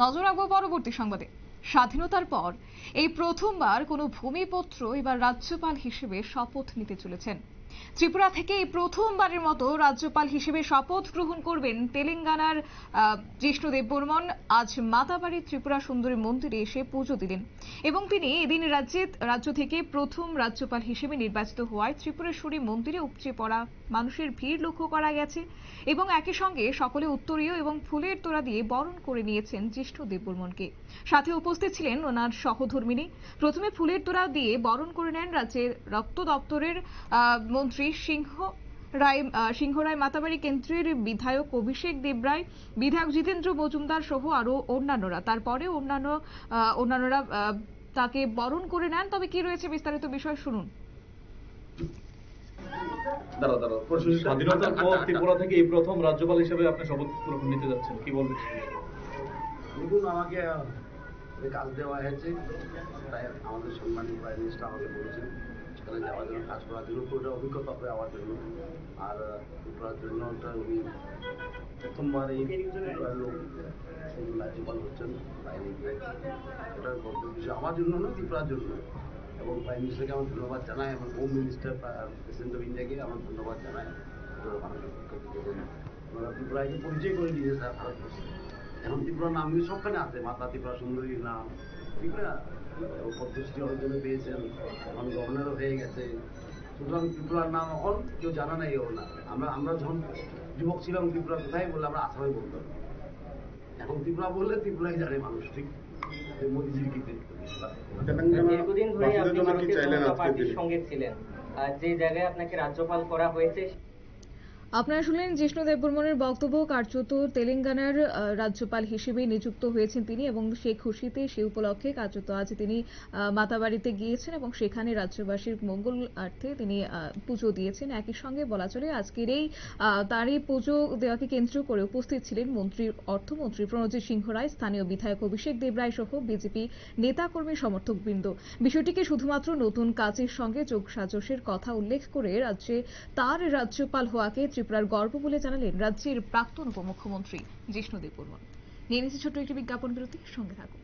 নজর রাখবো পরবর্তী সংবাদে। স্বাধীনতার পর এই প্রথমবার কোনো ভূমিপুত্র এবার রাজ্যপাল হিসেবে শপথ নিতে চলেছেন। ত্রিপুরা থেকে এই প্রথমবারের মতো রাজ্যপাল হিসেবে শপথ গ্রহণ করবেন তেলেঙ্গানার জিষ্ণু দেববর্মন। আজ মাতাবাড়ি ত্রিপুরা সুন্দরী মন্দিরে এসে পুজো দিলেন এবং তিনি এদিন রাজ্য থেকে প্রথম রাজ্যপাল হিসেবে নির্বাচিত হওয়ায় ত্রিপুরেশ্বরী মন্দিরে উপচে পড়া মানুষের ভিড় লক্ষ্য করা গেছে এবং একই সঙ্গে সকলে উত্তরীয় এবং ফুলের তোড়া দিয়ে বরণ করে নিয়েছেন জিষ্ণু দেববর্মনকে। সাথে উপস্থিত ছিলেন ওনার সহধর্মিণী। প্রথমে ফুলের তোড়া দিয়ে বরণ করে নেন রাজ্যের রক্ত দপ্তরের মন্ত্রী সিংহরায়, মাতাবাড়ি কেন্দ্রের বিধায়ক অভিষেক দেবরায়, বিধায়ক জিতেন্দ্র মজুমদার সহ আরো অন্যান্যরা। তারপরে অন্যান্যরা তাকে বরণ করে নেন। তবে কি রয়েছে বিস্তারিত বিষয় শুনুন। স্বাধীনতার পর ত্রিপুরা থেকে এই প্রথম রাজ্যপাল হিসেবে আপনি শপথ গ্রহণ নিতে যাচ্ছেন, কি বলবেন? দেখুন, আমাকে কাজ দেওয়া হয়েছে, তাই আমাদের সম্মানিত প্রাইম মিনিস্টার আমাকে বলেছেন সেখানে যাওয়ার জন্য, কাজ করার জন্য, পুরোটা অভিজ্ঞতা পাওয়ার জন্য। আর ত্রিপুরার জন্য উনি প্রথমবার এই লোক রাজ্যপাল হচ্ছেন বাইরে গিয়ে, ওটার গর্বের বিষয় আমার জন্য না, ত্রিপুরার জন্য। এবং প্রাইম মিনিস্টারকে আমার ধন্যবাদ জানাই, এবং হোম মিনিস্টার প্রেসিডেন্ট অফ ইন্ডিয়াকে আমার ধন্যবাদ জানাই। ওনারা ত্রিপুরাকে পরিচয় করে দিয়েছে স্যার ভারতবর্ষে। এখন ত্রিপুরার নাম কিন্তু সবখানে আছে, মাতা ত্রিপুরা সুন্দরীর নাম ত্রিপুরা, পদ্মশ্রী অর্জনে পেয়েছেন, এখন গভর্নরও হয়ে গেছে। সুতরাং ত্রিপুরার নাম এখন কেউ জানা নাই ও না। আমরা যখন যুবক ছিলাম ত্রিপুরা কোথায় বললে আমরা আসামে বলতাম, এখন ত্রিপুরা বললে ত্রিপুরাই জানে মানুষ। ঠিক মোদীজির কি দীর্ঘদিন ধরে আপনি ভারতীয় জনতা পার্টির সঙ্গে ছিলেন, যে জায়গায় আপনাকে রাজ্যপাল করা হয়েছে। আপনারা শুনলেন জিষ্ণু দেববর্মনের বক্তব্য। কার্যত তেলেঙ্গানার রাজ্যপাল হিসেবে নিযুক্ত হয়েছেন তিনি এবং সেই খুশিতে, সেই উপলক্ষে কার্যত আজ তিনি মাতাবাড়িতে গিয়েছেন এবং সেখানে রাজ্যবাসীর মঙ্গলার্থে তিনি পুজো দিয়েছেন। একই সঙ্গে বলা চলে আজকের এই তারই পুজো দেওয়াকে কেন্দ্র করে উপস্থিত ছিলেন অর্থমন্ত্রী প্রণজিৎ সিংহ রায়, স্থানীয় বিধায়ক অভিষেক দেবরায় সহ বিজেপি নেতাকর্মী সমর্থকবৃন্দ। বিষয়টিকে শুধুমাত্র নতুন কাজের সঙ্গে যোগসাজশের কথা উল্লেখ করে রাজ্যে তার রাজ্যপাল হওয়াকে ত্রিপুরার গর্ব বলে জানালেন রাজ্যের প্রাক্তন উপমুখ্যমন্ত্রী জিষ্ণু দেববর্মন। নিয়ে নিচ্ছে ছোট্ট একটি বিজ্ঞাপন বিরতি, সঙ্গে থাকুন।